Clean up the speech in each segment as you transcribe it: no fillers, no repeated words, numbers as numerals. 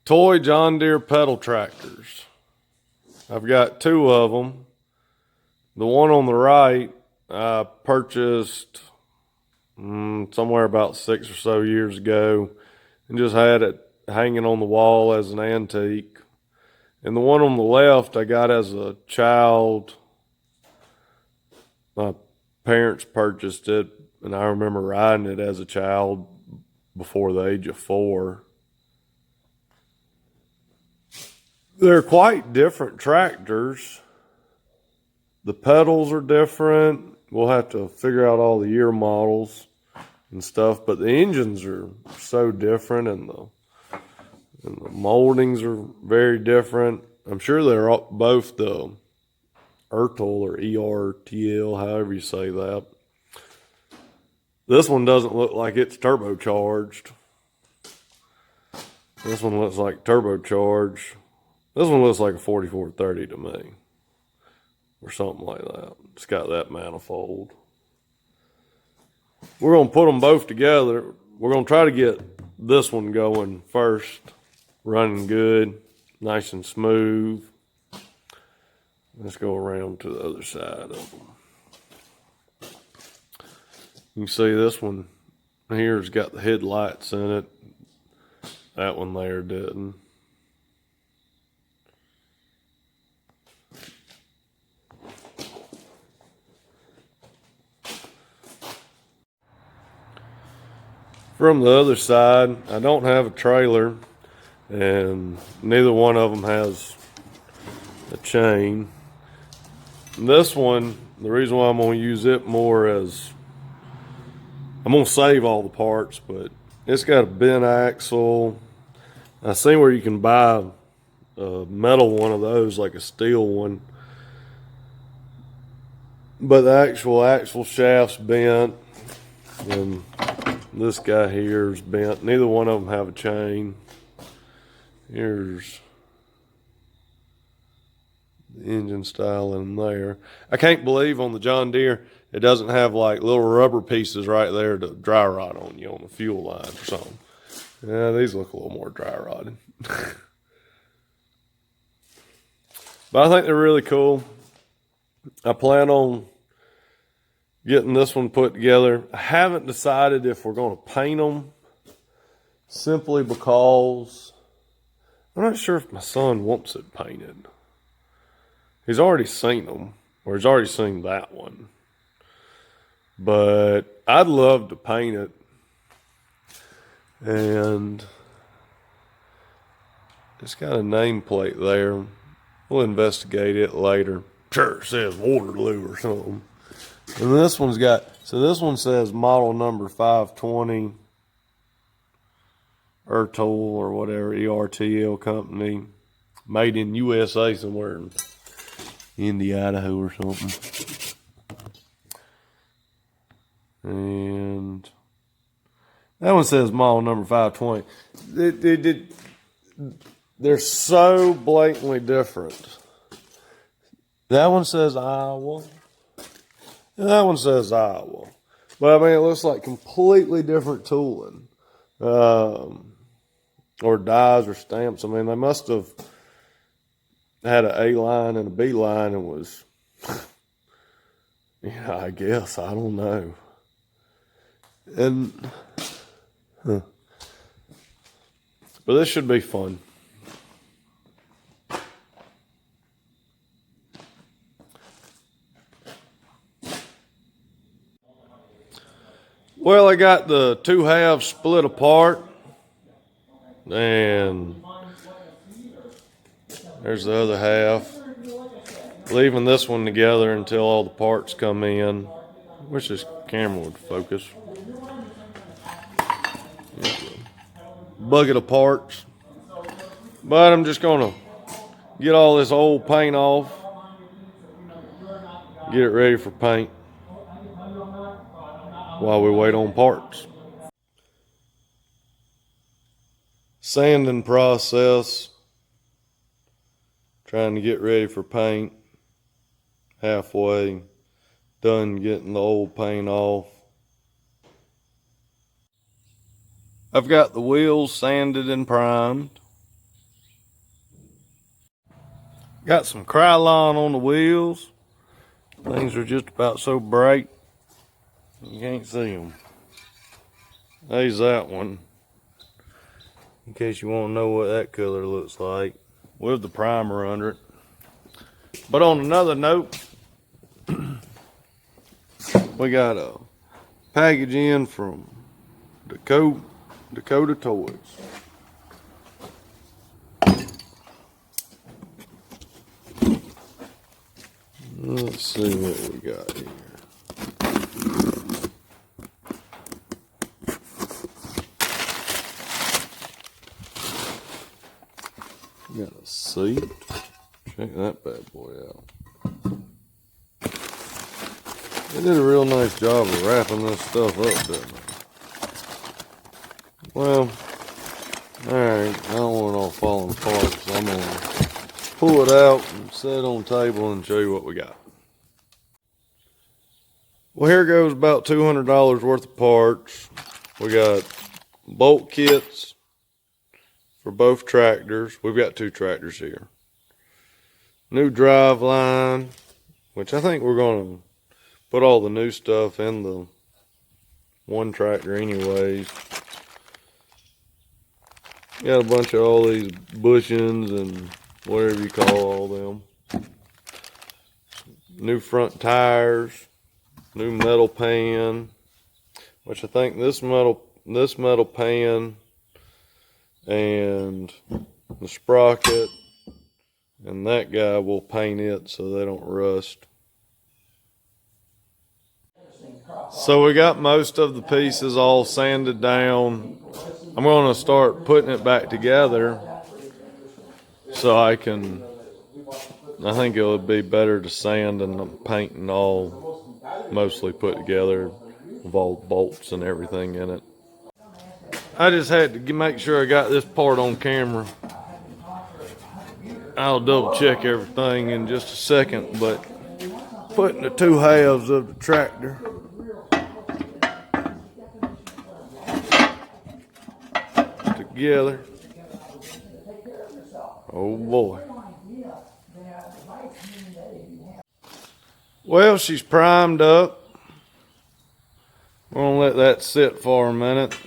Toy John Deere pedal tractors. I've got two of them. The one on the right I purchased somewhere about 6 or so years ago and just had it hanging on the wall as an antique. And the one on the left I got as a child. My parents purchased it, and I remember riding it as a child before the age of 4. They're quite different tractors. The pedals are different. We'll have to figure out all the year models and stuff, but the engines are so different, and the moldings are very different. I'm sure they're both the Ertl or ERTL, however you say that. This one doesn't look like it's turbocharged. This one looks like turbocharged. This one looks like a 4430 to me, or something like that. It's got that manifold. We're going to put them both together. We're going to try to get this one going first, running good, nice and smooth. Let's go around to the other side of them. You can see this one here's got the headlights in it. That one there didn't. From the other side, I don't have a trailer, and neither one of them has a chain. And this one, the reason why I'm going to use it more is I'm going to save all the parts, but it's got a bent axle. I seen where you can buy a metal one of those, like a steel one, but the actual axle shaft's bent, and this guy here is bent. Neither one of them have a chain. Here's the engine style in there. I can't believe on the John Deere it doesn't have like little rubber pieces right there to dry rot on you on the fuel line or something. Yeah, these look a little more dry rotted. But I think they're really cool. I plan on getting this one put together. I haven't decided if we're going to paint them, simply because I'm not sure if my son wants it painted. He's already seen them, or he's already seen that one. But I'd love to paint it. And it's got a nameplate there. We'll investigate it later. Sure, it says Waterloo or something. And this one's got, so this one says model number 520, Ertl or whatever, ERTL company, made in USA somewhere in India, Idaho or something. And that one says model number 520. They're so blatantly different. That one says Iowa. And that one says Iowa. But I mean, it looks like completely different tooling. Or dies or stamps. I mean, they must have had an A line and a B line and was, yeah, I guess. I don't know. And, but this should be fun. Well, I got the two halves split apart, and there's the other half. Leaving this one together until all the parts come in. Wish this camera would focus. Bucket of parts. But I'm just gonna get all this old paint off, get it ready for paint while we wait on parts. Sanding process, trying to get ready for paint. Halfway done getting the old paint off. I've got the wheels sanded and primed. Got some Krylon on the wheels. Things are just about so bright you can't see them. There's that one, in case you want to know what that color looks like, with the primer under it. But on another note, we got a package in from Dakota Toys. Let's see what we got here. We got a seat. Check that bad boy out. They did a real nice job of wrapping this stuff up, didn't they? Well, alright, I don't want it all falling apart, so I'm going to pull it out and set it on the table and show you what we got. Well, here goes about $200 worth of parts. We got bolt kits for both tractors. We've got 2 tractors here. New drive line, which I think we're going to put all the new stuff in the one tractor anyways. Got a bunch of all these bushings and whatever you call all them. New front tires, new metal pan, which I think this metal pan and the sprocket and that guy will paint it so they don't rust. So we got most of the pieces all sanded down. I'm going to start putting it back together so I think it would be better to sand and the paint and all mostly put together with all the bolts and everything in it. I just had to make sure I got this part on camera. I'll double check everything in just a second, but putting the 2 halves of the tractor together. Oh boy. Well, she's primed up. We're gonna let that sit for a minute.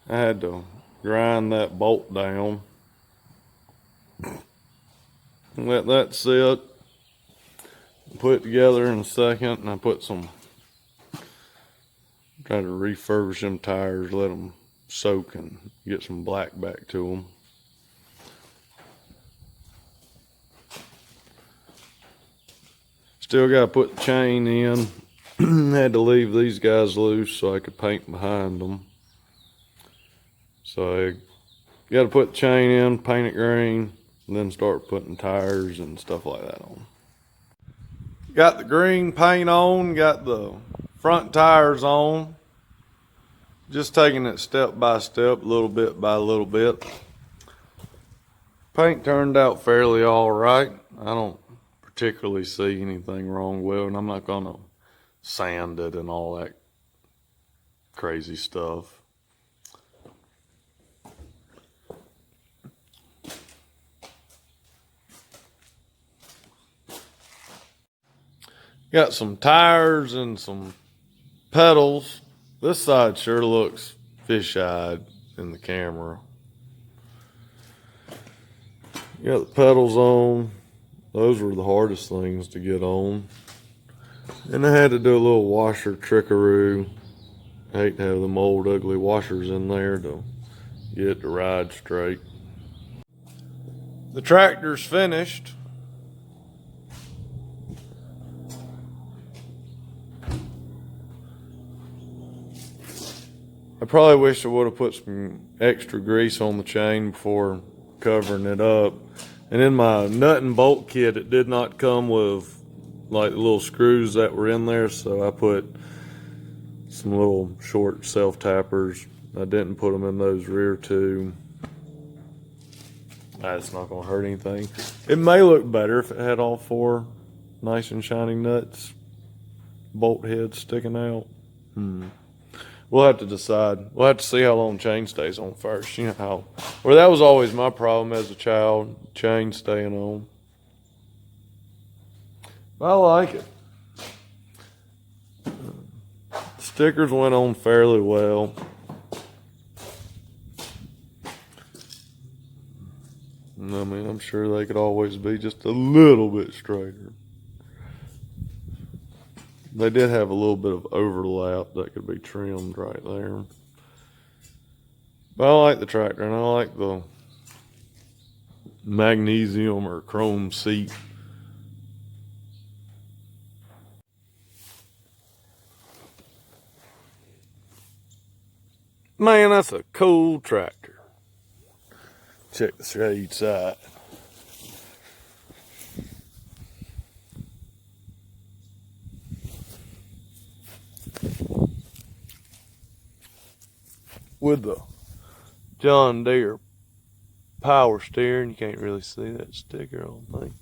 I had to grind that bolt down. Let that sit. Put it together in a second, and I put some. Try to refurbish them tires, let them soak and get some black back to them. Still got to put the chain in. Had to leave these guys loose so I could paint behind them. So I got to put the chain in, paint it green, and then start putting tires and stuff like that on. Got the green paint on, got the front tires on. Just taking it step by step, little bit by little bit. Paint turned out fairly all right. I don't particularly see anything wrong with it, and I'm not gonna sand it and all that crazy stuff. Got some tires and some pedals. This side sure looks fish-eyed in the camera. Got the pedals on. Those were the hardest things to get on. And I had to do a little washer trickaroo. I hate to have them old ugly washers in there to get it to ride straight. The tractor's finished. I probably wish I would have put some extra grease on the chain before covering it up. And in my nut and bolt kit, it did not come with like the little screws that were in there, so I put some little short self-tappers. I didn't put them in those rear two. That's not going to hurt anything. It may look better if it had all 4 nice and shiny nuts, bolt heads sticking out. We'll have to decide. We'll have to see how long chain stays on first. You know how, well, that was always my problem as a child, chain staying on. I like it. Stickers went on fairly well. I mean, I'm sure they could always be just a little bit straighter. They did have a little bit of overlap that could be trimmed right there. But I like the tractor, and I like the magnesium or chrome seat. Man, that's a cool tractor. Check the shade side. With the John Deere power steering, you can't really see that sticker on me.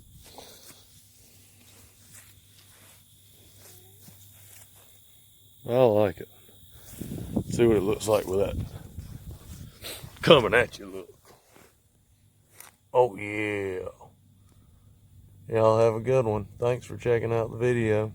I like it. See what it looks like with that coming at you. Look. Oh yeah. Y'all have a good one. Thanks for checking out the video.